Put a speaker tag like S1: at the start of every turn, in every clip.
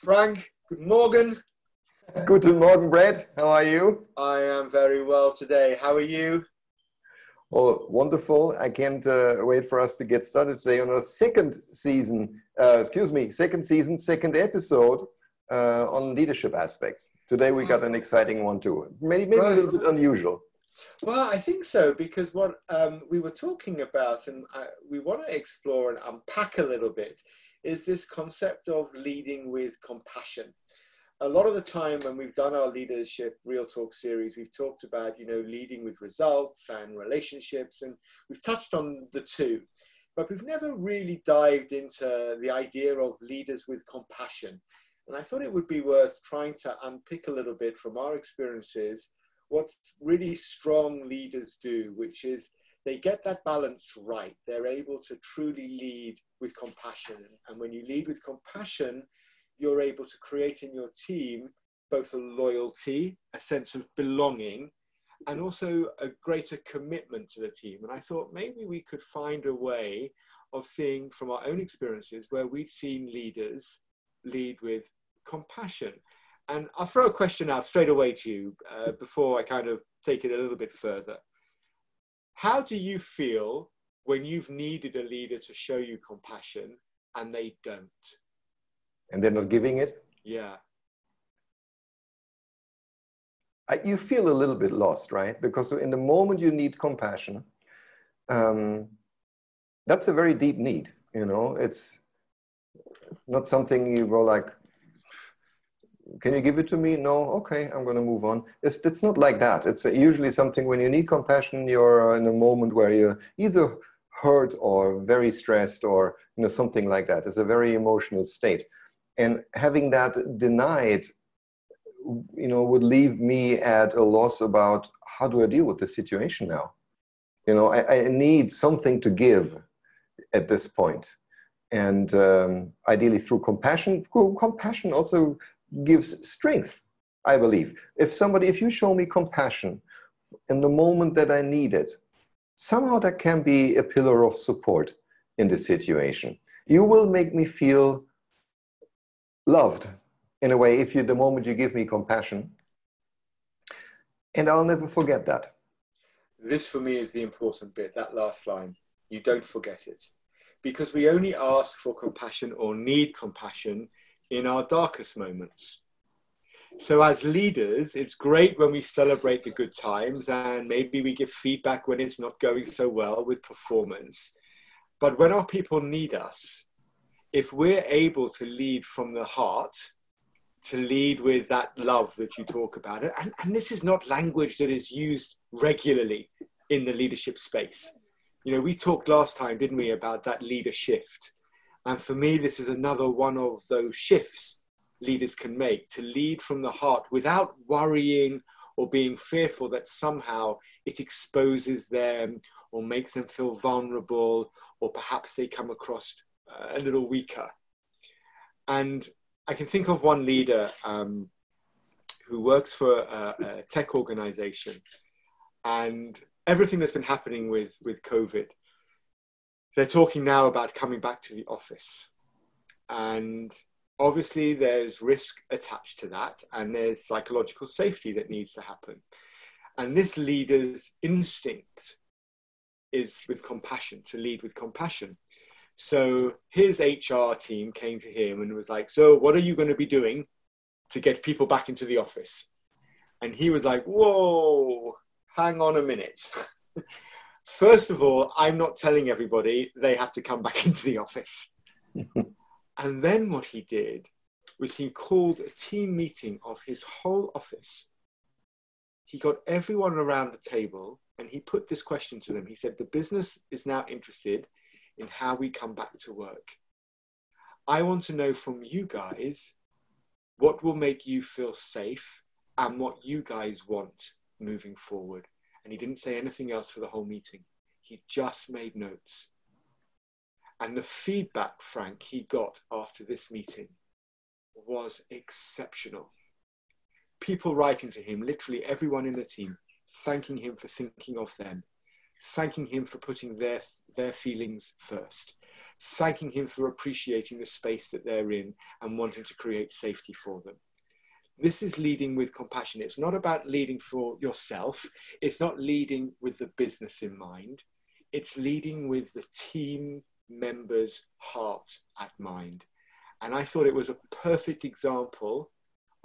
S1: Frank, good morning.
S2: Guten Morgen, Brad. How are you?
S1: I am very well today. How are you?
S2: Oh, wonderful. I can't wait for us to get started today on our second season, second episode on leadership aspects. Today we got an exciting one too. Maybe a little bit unusual.
S1: Well, I think so, because what we were talking about and we want to explore and unpack a little bit is this concept of leading with compassion. A lot of the time when we've done our leadership Real Talk series, we've talked about, leading with results and relationships, and we've touched on the two, but we've never really dived into the idea of leaders with compassion. And I thought it would be worth trying to unpick a little bit from our experiences what really strong leaders do, which is they get that balance right. They're able to truly lead with compassion. And when you lead with compassion, you're able to create in your team both a loyalty, a sense of belonging, and also a greater commitment to the team. And I thought maybe we could find a way of seeing from our own experiences where we'd seen leaders lead with compassion. And I'll throw a question out straight away to you before I kind of take it a little bit further. How do you feel when you've needed a leader to show you compassion and they don't?
S2: And they're not giving it?
S1: Yeah.
S2: You feel a little bit lost, right? Because in the moment you need compassion, that's a very deep need. It's not something you go like, can you give it to me? No, okay, I'm going to move on. It's not like that. It's usually something when you need compassion, you're in a moment where you're either hurt or very stressed or something like that. It's a very emotional state. And having that denied, would leave me at a loss about how do I deal with the situation now? I need something to give at this point. And ideally through compassion. Compassion also gives strength, I believe. If you show me compassion in the moment that I need it, somehow that can be a pillar of support in the situation. You will make me feel loved in a way the moment you give me compassion. And I'll never forget that.
S1: This for me is the important bit, that last line. You don't forget it. Because we only ask for compassion or need compassion in our darkest moments. So as leaders, it's great when we celebrate the good times and maybe we give feedback when it's not going so well with performance. But when our people need us, if we're able to lead from the heart, to lead with that love that you talk about, and this is not language that is used regularly in the leadership space. We talked last time, didn't we, about that leader shift. And for me, this is another one of those shifts leaders can make, to lead from the heart without worrying or being fearful that somehow it exposes them or makes them feel vulnerable, or perhaps they come across a little weaker. And I can think of one leader who works for a tech organization, and everything that's been happening with COVID, they're talking now about coming back to the office. And obviously there's risk attached to that, and there's psychological safety that needs to happen. And this leader's instinct is with compassion, to lead with compassion. So his HR team came to him and was like, so what are you going to be doing to get people back into the office? And he was like, whoa, hang on a minute. First of all, I'm not telling everybody they have to come back into the office. And then what he did was he called a team meeting of his whole office. He got everyone around the table and he put this question to them. He said, the business is now interested in how we come back to work. I want to know from you guys what will make you feel safe and what you guys want moving forward. And he didn't say anything else for the whole meeting. He just made notes. And the feedback, Frank, he got after this meeting was exceptional. People writing to him, literally everyone in the team, thanking him for thinking of them, thanking him for putting their feelings first, thanking him for appreciating the space that they're in and wanting to create safety for them. This is leading with compassion. It's not about leading for yourself. It's not leading with the business in mind. It's leading with the team member's heart at mind. And I thought it was a perfect example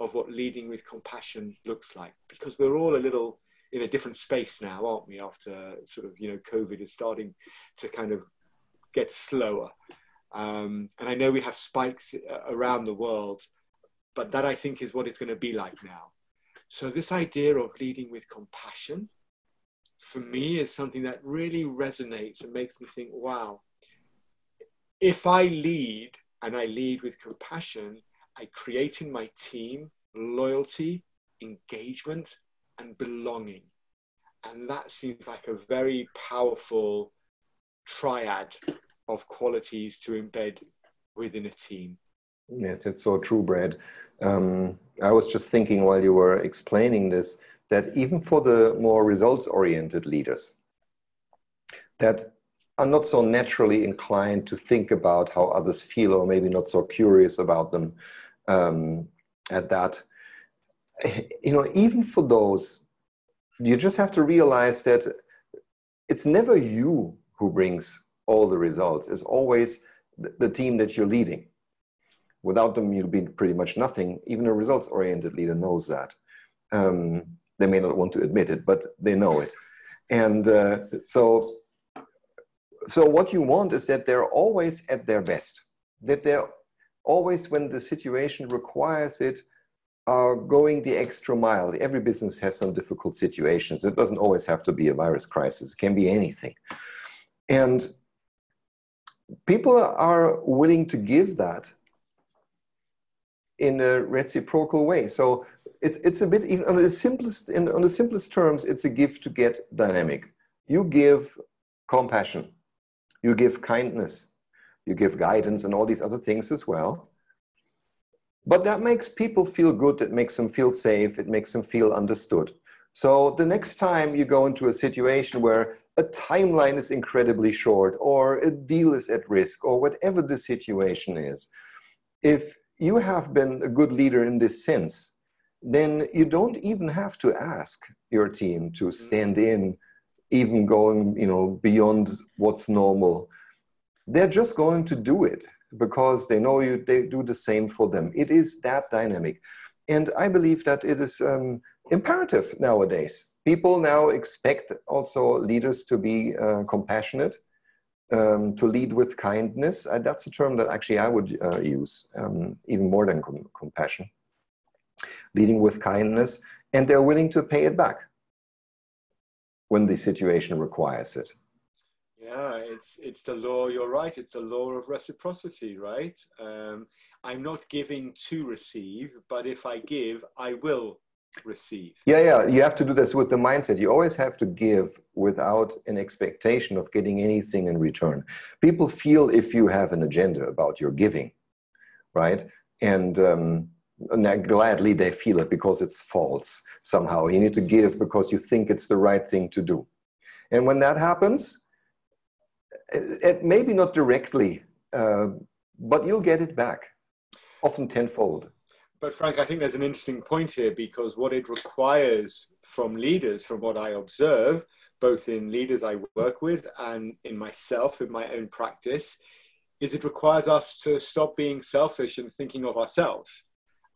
S1: of what leading with compassion looks like, because we're all a little in a different space now, aren't we? After sort of, COVID is starting to kind of get slower. And I know we have spikes around the world, but that I think is what it's going to be like now. So this idea of leading with compassion, for me, is something that really resonates and makes me think, wow, if I lead and I lead with compassion, I create in my team loyalty, engagement, and belonging. And that seems like a very powerful triad of qualities to embed within a team.
S2: Yes, it's so true, Brad. I was just thinking while you were explaining this, that even for the more results-oriented leaders that are not so naturally inclined to think about how others feel, or maybe not so curious about them at that, even for those, you just have to realize that it's never you who brings all the results. It's always the team that you're leading. Without them, you'll be pretty much nothing. Even a results-oriented leader knows that. They may not want to admit it, but they know it. And so what you want is that they're always at their best, that they're always, when the situation requires it, are going the extra mile. Every business has some difficult situations. It doesn't always have to be a virus crisis. It can be anything. And people are willing to give that in a reciprocal way. So it's a bit, even on the simplest terms, it's a give to get dynamic. You give compassion, you give kindness, you give guidance and all these other things as well. But that makes people feel good, it makes them feel safe, it makes them feel understood. So the next time you go into a situation where a timeline is incredibly short, or a deal is at risk, or whatever the situation is, if you have been a good leader in this sense, then you don't even have to ask your team to stand in, even going, beyond what's normal. They're just going to do it because they know they do the same for them. It is that dynamic. And I believe that it is imperative nowadays. People now expect also leaders to be compassionate, to lead with kindness. That's a term that actually I would use, even more than compassion. Leading with kindness, and they're willing to pay it back when the situation requires it.
S1: Yeah, it's the law, you're right, it's the law of reciprocity, right? I'm not giving to receive, but if I give, I will receive.
S2: Yeah, you have to do this with the mindset. You always have to give without an expectation of getting anything in return. People feel if you have an agenda about your giving, right? And gladly they feel it because it's false somehow. You need to give because you think it's the right thing to do. And when that happens, it maybe not directly, but you'll get it back, often tenfold.
S1: But Frank, I think there's an interesting point here, because what it requires from leaders, from what I observe, both in leaders I work with and in myself, in my own practice, is it requires us to stop being selfish and thinking of ourselves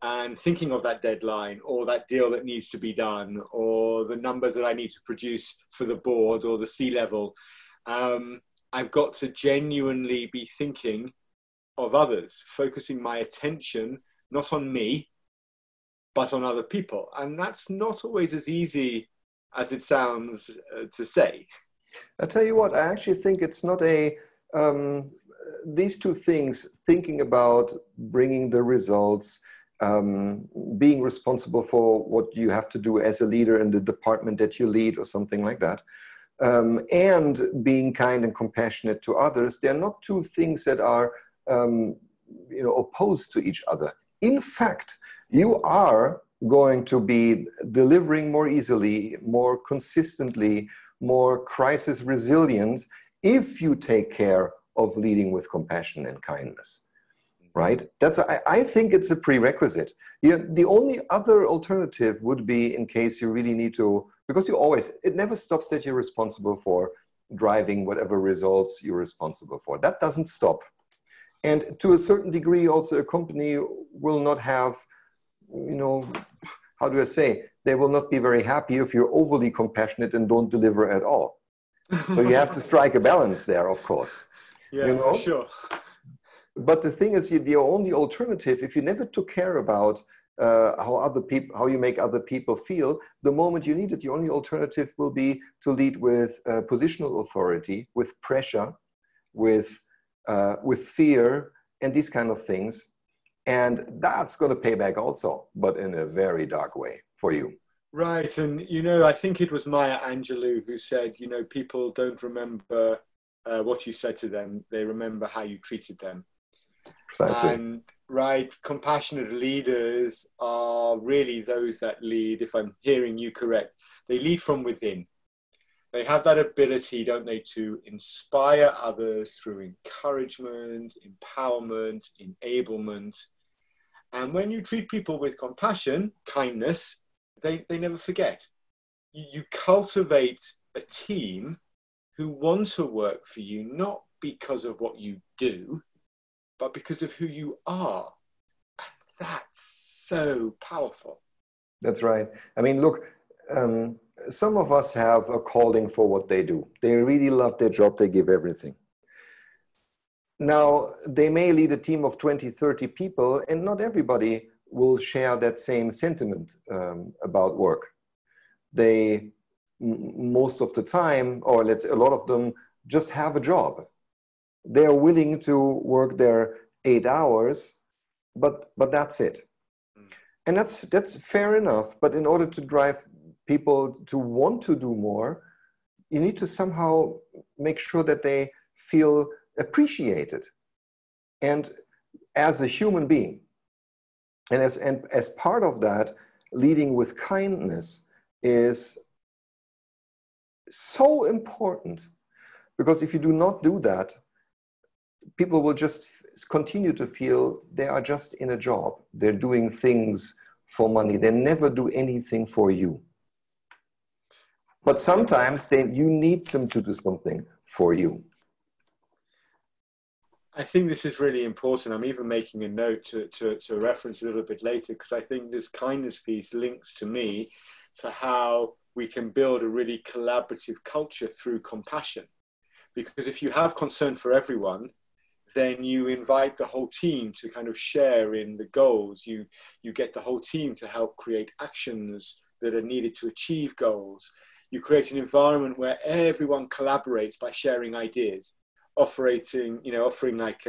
S1: and thinking of that deadline or that deal that needs to be done or the numbers that I need to produce for the board or the C-level. I've got to genuinely be thinking of others, focusing my attention not on me, but on other people. And that's not always as easy as it sounds to say.
S2: I'll tell you what, I actually think it's not these two things, thinking about bringing the results, being responsible for what you have to do as a leader in the department that you lead or something like that, and being kind and compassionate to others, they're not two things that are opposed to each other. In fact, you are going to be delivering more easily, more consistently, more crisis resilient if you take care of leading with compassion and kindness, right? I think it's a prerequisite. The only other alternative would be in case you really need to, because it never stops that you're responsible for driving whatever results you're responsible for. That doesn't stop. And to a certain degree, also a company will not have, how do I say, they will not be very happy if you're overly compassionate and don't deliver at all. So you have to strike a balance there, of course.
S1: Yeah, for sure.
S2: But the thing is, the only alternative, if you never took care about how you make other people feel, the moment you need it, the only alternative will be to lead with positional authority, with pressure, with fear, and these kind of things. And that's going to pay back also, but in a very dark way for you.
S1: Right. And, I think it was Maya Angelou who said, people don't remember what you said to them. They remember how you treated them.
S2: Precisely.
S1: And, right, compassionate leaders are really those that lead, if I'm hearing you correct, they lead from within. They have that ability, don't they, to inspire others through encouragement, empowerment, enablement. And when you treat people with compassion, kindness, they never forget. You cultivate a team who want to work for you, not because of what you do, but because of who you are. And that's so powerful.
S2: That's right. I mean, look, some of us have a calling for what they do. They really love their job. They give everything. Now, they may lead a team of 20, 30 people, and not everybody will share that same sentiment about work. Most of the time, or a lot of them just have a job. They are willing to work their 8 hours, but that's it. And that's fair enough. But in order to drive people to want to do more, you need to somehow make sure that they feel appreciated and as a human being. And as part of that, leading with kindness is so important, because if you do not do that, people will just continue to feel they are just in a job. They're doing things for money. They never do anything for you. But sometimes you need them to do something for you.
S1: I think this is really important. I'm even making a note to reference a little bit later, because I think this kindness piece links to me for how we can build a really collaborative culture through compassion. Because if you have concern for everyone, then you invite the whole team to kind of share in the goals. You get the whole team to help create actions that are needed to achieve goals. You create an environment where everyone collaborates by sharing ideas, offering like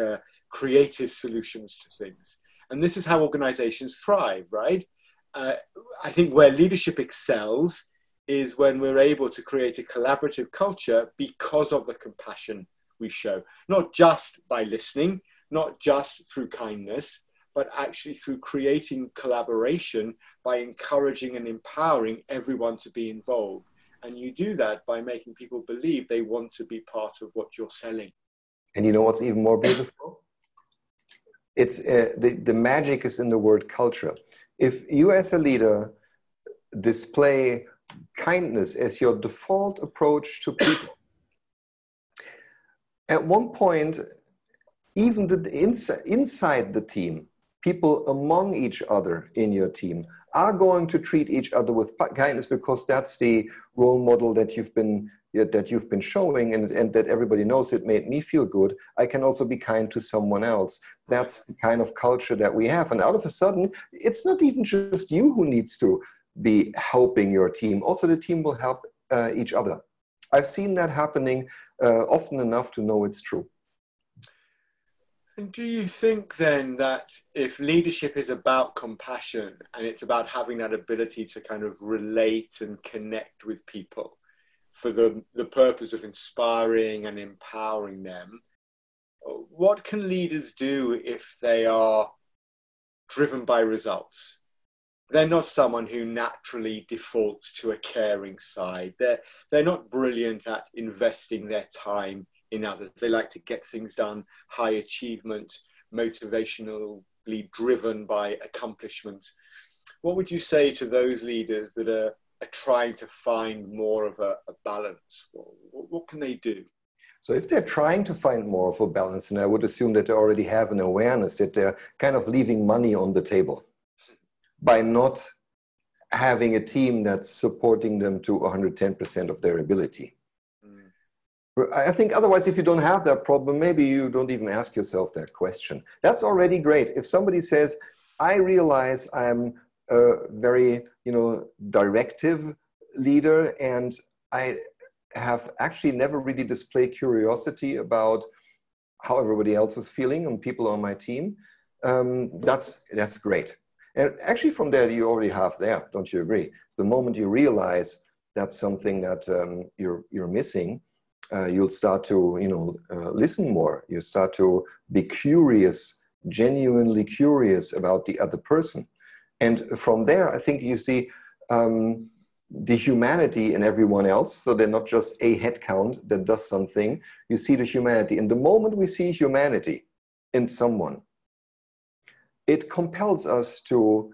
S1: creative solutions to things. And this is how organizations thrive, right? I think where leadership excels is when we're able to create a collaborative culture because of the compassion we show, not just by listening, not just through kindness, but actually through creating collaboration by encouraging and empowering everyone to be involved. And you do that by making people believe they want to be part of what you're selling.
S2: And you know what's even more beautiful? It's the magic is in the word culture. If you as a leader display kindness as your default approach to people, at one point, even inside the team, people among each other in your team are going to treat each other with kindness, because that's the role model that you've been showing, and that everybody knows it made me feel good. I can also be kind to someone else. That's the kind of culture that we have. And out of a sudden, it's not even just you who needs to be helping your team. Also, the team will help each other. I've seen that happening often enough to know it's true.
S1: And do you think then that if leadership is about compassion and it's about having that ability to kind of relate and connect with people for the purpose of inspiring and empowering them, what can leaders do if they are driven by results? They're not someone who naturally defaults to a caring side. They're not brilliant at investing their time in others. They like to get things done, high achievement, motivationally driven by accomplishment. What would you say to those leaders that are trying to find more of a balance? What can they do?
S2: So if they're trying to find more of a balance, and I would assume that they already have an awareness that they're kind of leaving money on the table by not having a team that's supporting them to 110% of their ability. I think otherwise, if you don't have that problem, maybe you don't even ask yourself that question. That's already great. If somebody says, I realize I'm a very, directive leader, and I have actually never really displayed curiosity about how everybody else is feeling and people on my team, that's great. And actually from there, you already have there, don't you agree? The moment you realize that's something that you're missing, you'll start to, listen more. You start to be curious, genuinely curious about the other person. And from there, I think you see the humanity in everyone else. So they're not just a head count that does something. You see the humanity. And the moment we see humanity in someone, it compels us to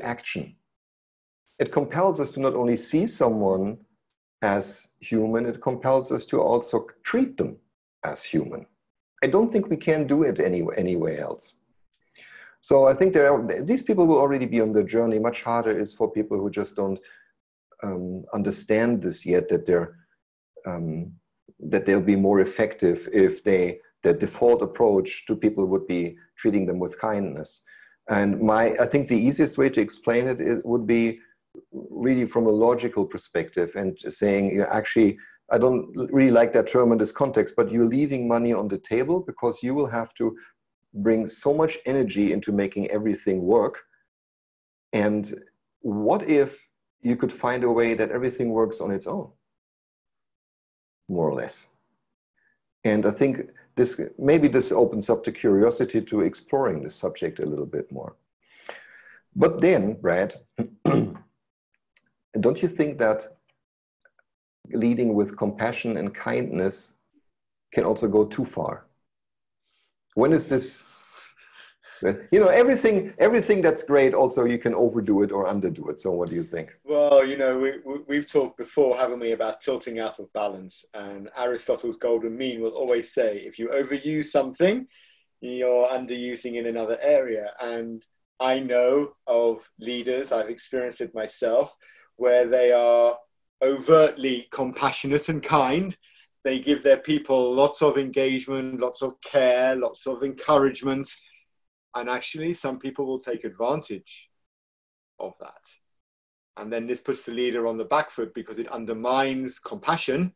S2: action. It compels us to not only see someone as human, it compels us to also treat them as human. I don't think we can do it anywhere else. So I think these people will already be on the journey. Much harder is for people who just don't understand this yet, that they'll be more effective if the default approach to people would be treating them with kindness. And I think the easiest way to explain it would be really from a logical perspective, and saying, actually, I don't really like that term in this context, but you're leaving money on the table because you will have to bring so much energy into making everything work. And what if you could find a way that everything works on its own, more or less? And I think maybe this opens up the curiosity to exploring this subject a little bit more. But then, Brad, don't you think that leading with compassion and kindness can also go too far? When is this? Everything that's great, also you can overdo it or underdo it. So what do you think?
S1: Well, we've talked before, haven't we, about tilting out of balance. And Aristotle's golden mean will always say, if you overuse something, you're underusing in another area. And I know of leaders, I've experienced it myself, where they are overtly compassionate and kind. They give their people lots of engagement, lots of care, lots of encouragement. And actually, some people will take advantage of that. And then this puts the leader on the back foot because it undermines compassion,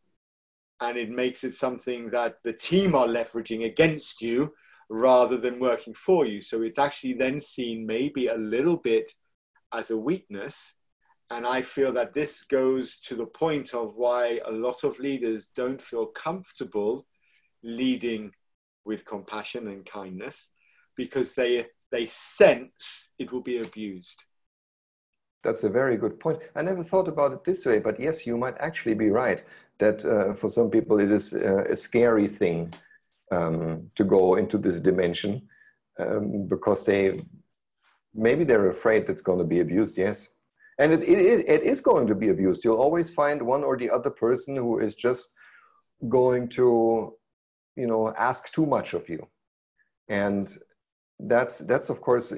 S1: and it makes it something that the team are leveraging against you rather than working for you. So it's actually then seen maybe a little bit as a weakness. And I feel that this goes to the point of why a lot of leaders don't feel comfortable leading with compassion and kindness, because they sense it will be abused.
S2: That's a very good point. I never thought about it this way, but yes, you might actually be right that for some people it is a scary thing to go into this dimension because maybe they're afraid it's going to be abused. Yes. And it is going to be abused. You'll always find one or the other person who is just going to, ask too much of you. And that's of course,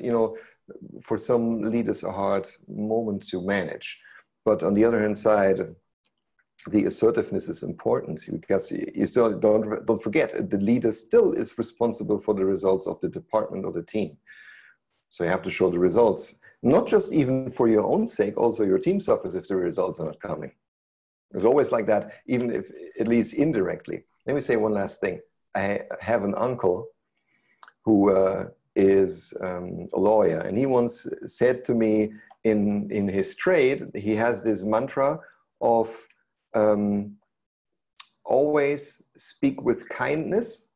S2: for some leaders a hard moment to manage. But on the other hand side, the assertiveness is important, because you still don't forget, the leader still is responsible for the results of the department or the team. So you have to show the results, not just even for your own sake, also your team suffers if the results are not coming. It's always like that, even if, at least indirectly. Let me say one last thing. I have an uncle who is a lawyer, and he once said to me, in his trade, he has this mantra of always speak with kindness,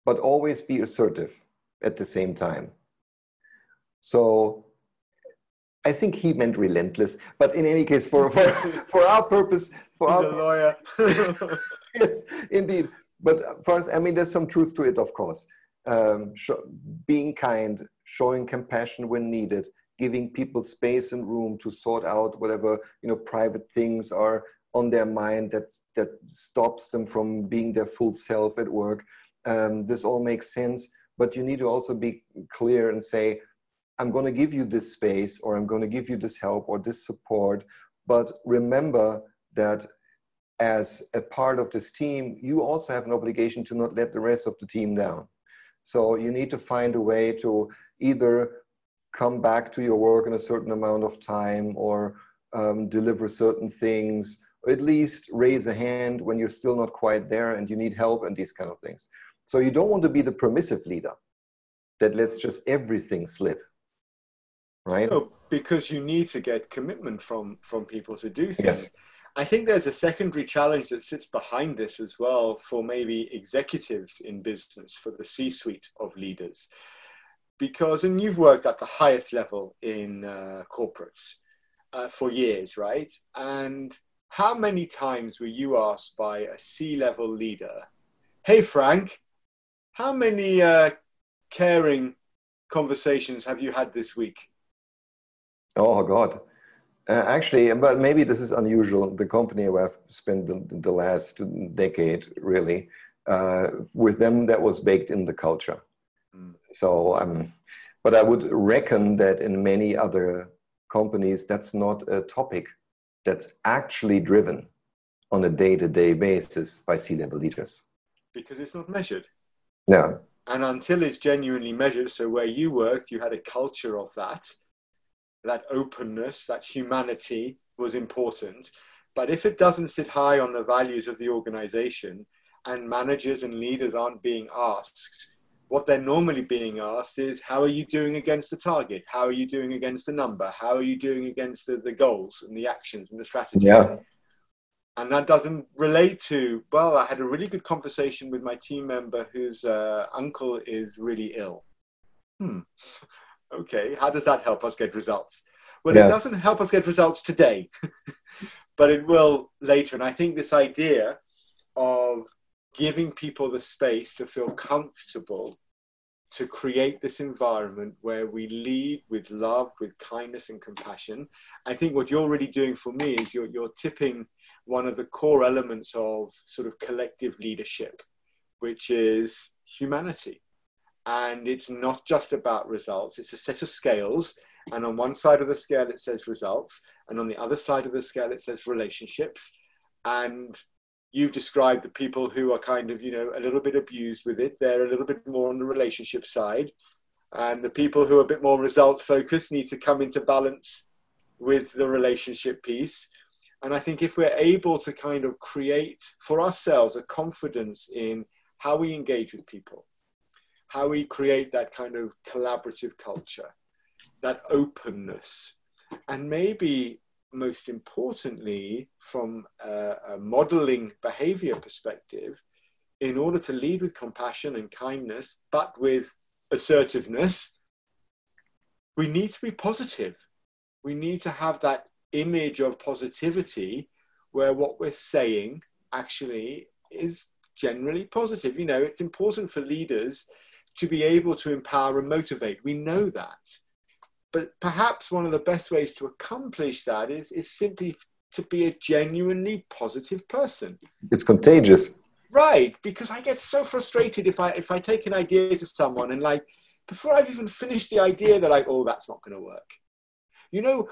S2: but always be assertive at the same time. So I think he meant relentless, but in any case, for our purpose,
S1: for our lawyer.
S2: Yes, indeed. But first, I mean, there's some truth to it, of course. Being kind, showing compassion when needed, giving people space and room to sort out whatever, private things are on their mind that stops them from being their full self at work. This all makes sense, but you need to also be clear and say, I'm going to give you this space, or I'm going to give you this help or this support. But remember that as a part of this team, you also have an obligation to not let the rest of the team down. So you need to find a way to either come back to your work in a certain amount of time, or deliver certain things, or at least raise a hand when you're still not quite there and you need help, and these kind of things. So you don't want to be the permissive leader that lets just everything slip, right?
S1: No, because you need to get commitment from people to do things.
S2: Yes.
S1: I think there's a secondary challenge that sits behind this as well for maybe executives in business, for the C-suite of leaders. Because, and you've worked at the highest level in corporates for years, right? And how many times were you asked by a C-level leader, hey, Frank, how many caring conversations have you had this week?
S2: Oh, God. Actually, but maybe this is unusual. The company where I've spent the last decade, really, with them, that was baked in the culture. So, but I would reckon that in many other companies, that's not a topic that's actually driven on a day-to-day basis by C-level leaders.
S1: Because it's not measured.
S2: Yeah.
S1: And until it's genuinely measured, so where you worked, you had a culture of that openness, that humanity was important. But if it doesn't sit high on the values of the organization, and managers and leaders aren't being asked, what they're normally being asked is, how are you doing against the target? How are you doing against the number? How are you doing against the goals and the actions and the strategy?
S2: Yeah.
S1: And that doesn't relate to, well, I had a really good conversation with my team member whose uncle is really ill. Okay, how does that help us get results? Well, It doesn't help us get results today, but it will later. And I think this idea of giving people the space to feel comfortable to create this environment where we lead with love, with kindness and compassion. I think what you're really doing for me is you're tipping one of the core elements of sort of collective leadership, which is humanity. And it's not just about results, it's a set of scales. And on one side of the scale, it says results. And on the other side of the scale, it says relationships. And you've described the people who are kind of, a little bit abused with it. They're a little bit more on the relationship side. And the people who are a bit more result focused need to come into balance with the relationship piece. And I think if we're able to kind of create for ourselves a confidence in how we engage with people, how we create that kind of collaborative culture, that openness, and maybe most importantly, from a modeling behavior perspective, in order to lead with compassion and kindness, but with assertiveness, we need to be positive. We need to have that image of positivity where what we're saying actually is generally positive. It's important for leaders to be able to empower and motivate. We know that. But perhaps one of the best ways to accomplish that is simply to be a genuinely positive person.
S2: It's contagious.
S1: Right, because I get so frustrated if I take an idea to someone and before I've even finished the idea, they're like, oh, that's not going to work.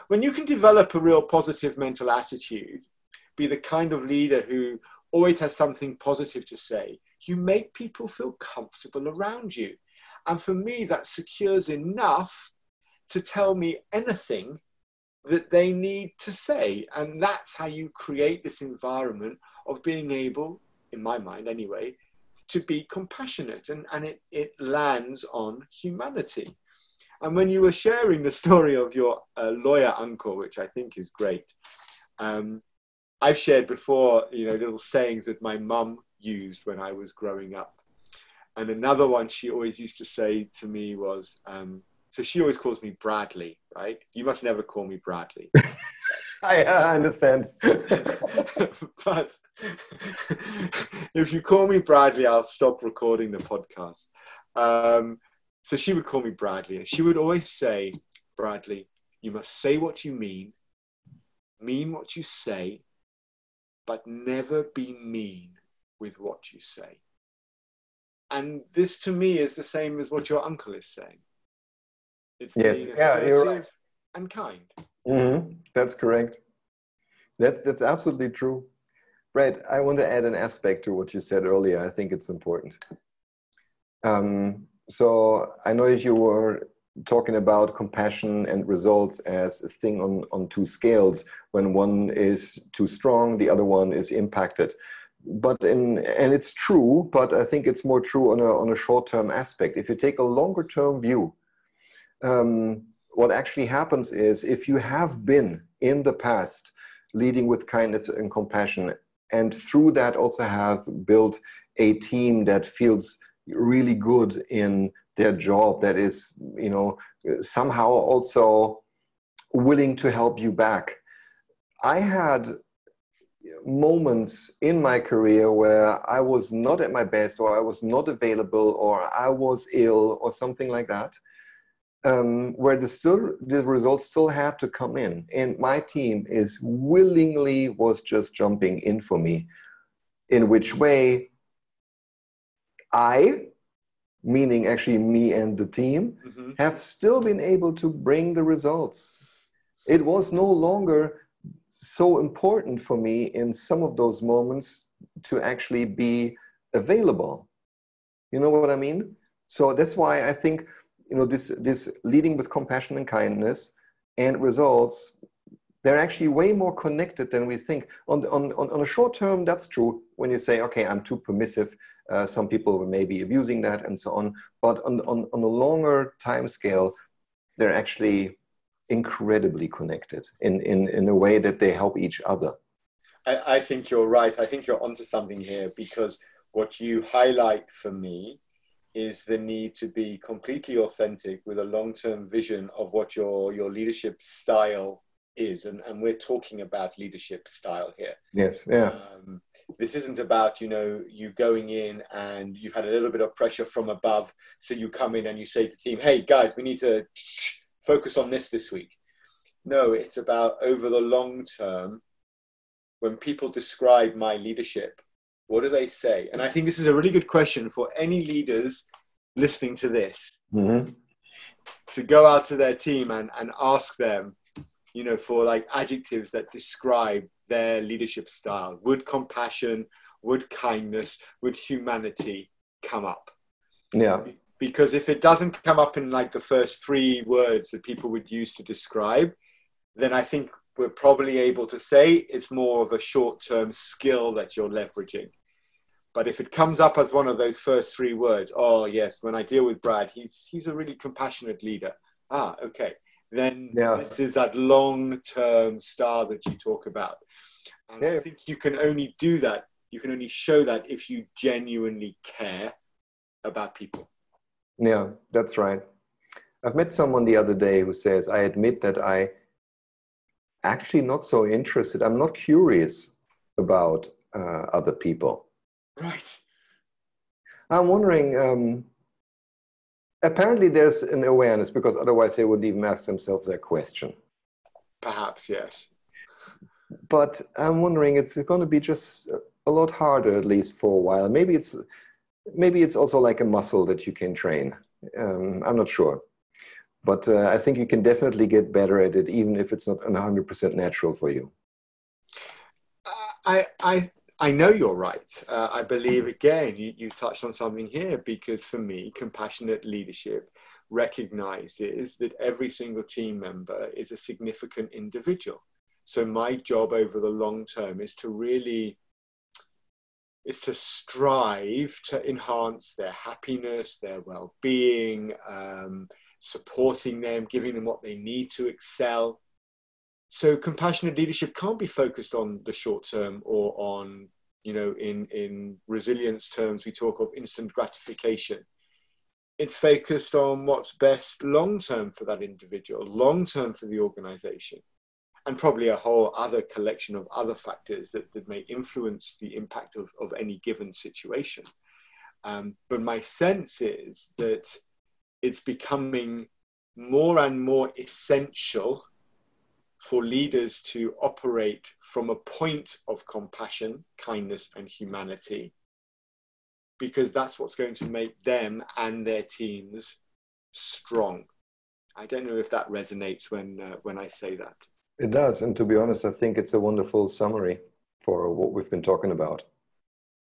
S1: When you can develop a real positive mental attitude, be the kind of leader who always has something positive to say, you make people feel comfortable around you. And for me, that secures enough to tell me anything that they need to say. And that's how you create this environment of being able, in my mind anyway, to be compassionate. And it lands on humanity. And when you were sharing the story of your lawyer uncle, which I think is great, I've shared before, little sayings that my mum used when I was growing up. And another one she always used to say to me was, so she always calls me Bradley, right? You must never call me Bradley.
S2: I understand.
S1: But if you call me Bradley, I'll stop recording the podcast. So she would call me Bradley, and she would always say, Bradley, you must say what you mean what you say, but never be mean with what you say. And this to me is the same as what your uncle is saying. It's being assertive right. and kind.
S2: Mm-hmm. That's correct. That's absolutely true. Right. I want to add an aspect to what you said earlier. I think it's important. So I know you were talking about compassion and results as a thing on two scales. When one is too strong, the other one is impacted. And it's true, but I think it's more true on a short-term aspect. If you take a longer-term view, what actually happens is if you have been in the past leading with kindness and compassion, and through that also have built a team that feels really good in their job, that is, somehow also willing to help you back. I had moments in my career where I was not at my best, or I was not available, or I was ill, or something like that, where the results still had to come in. And my team was just jumping in for me. In which way? Meaning actually me and the team, have still been able to bring the results. It was no longer so important for me in some of those moments to actually be available. You know what I mean? So that's why I think, this leading with compassion and kindness and results, they're actually way more connected than we think. On a short term, that's true. When you say, okay, I'm too permissive, some people may be abusing that and so on. But on a longer time scale, they're actually incredibly connected in a way that they help each other.
S1: I think you're right. I think you're onto something here, because what you highlight for me is the need to be completely authentic with a long-term vision of what your leadership style is. And we're talking about leadership style here.
S2: Yes, yeah.
S1: This isn't about, you going in and you've had a little bit of pressure from above. So you come in and you say to the team, hey, guys, we need to focus on this week. No, it's about over the long term. When people describe my leadership, what do they say? And I think this is a really good question for any leaders listening to this, to go out to their team and ask them, for like adjectives that describe their leadership style. Would compassion, would kindness, would humanity come up?
S2: Yeah.
S1: Because if it doesn't come up in like the first three words that people would use to describe, then I think we're probably able to say it's more of a short-term skill that you're leveraging. But if it comes up as one of those first three words, oh yes, when I deal with Brad, he's a really compassionate leader. Okay. Then this is that long-term style that you talk about. And I think you can only do that, you can only show that if you genuinely care about people.
S2: Yeah, that's right. I've met someone the other day who says, I admit that I actually not so interested. I'm not curious about other people.
S1: Right.
S2: I'm wondering, apparently there's an awareness, because otherwise they wouldn't even ask themselves that question.
S1: Perhaps, yes.
S2: But I'm wondering, it's going to be just a lot harder, at least for a while. Maybe it's also like a muscle that you can train. I'm not sure. But I think you can definitely get better at it, even if it's not 100% natural for you.
S1: I know you're right. I believe, again, you touched on something here, because for me, compassionate leadership recognizes that every single team member is a significant individual. So my job over the long term is to strive to enhance their happiness, their well-being, supporting them, giving them what they need to excel. So compassionate leadership can't be focused on the short term, or on, in resilience terms, we talk of instant gratification. It's focused on what's best long term for that individual, long term for the organization. and probably a whole other collection of other factors that may influence the impact of any given situation. But my sense is that it's becoming more and more essential for leaders to operate from a point of compassion, kindness, and humanity, because that's what's going to make them and their teams strong. I don't know if that resonates when I say that.
S2: It does. And to be honest, I think it's a wonderful summary for what we've been talking about.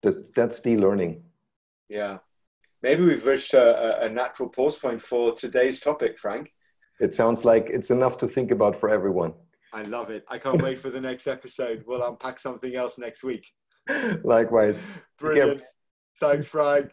S2: That's the learning.
S1: Yeah. Maybe we've reached a natural pause point for today's topic, Frank.
S2: It sounds like it's enough to think about for everyone.
S1: I love it. I can't wait for the next episode. We'll unpack something else next week.
S2: Likewise.
S1: Brilliant. Thanks, Frank.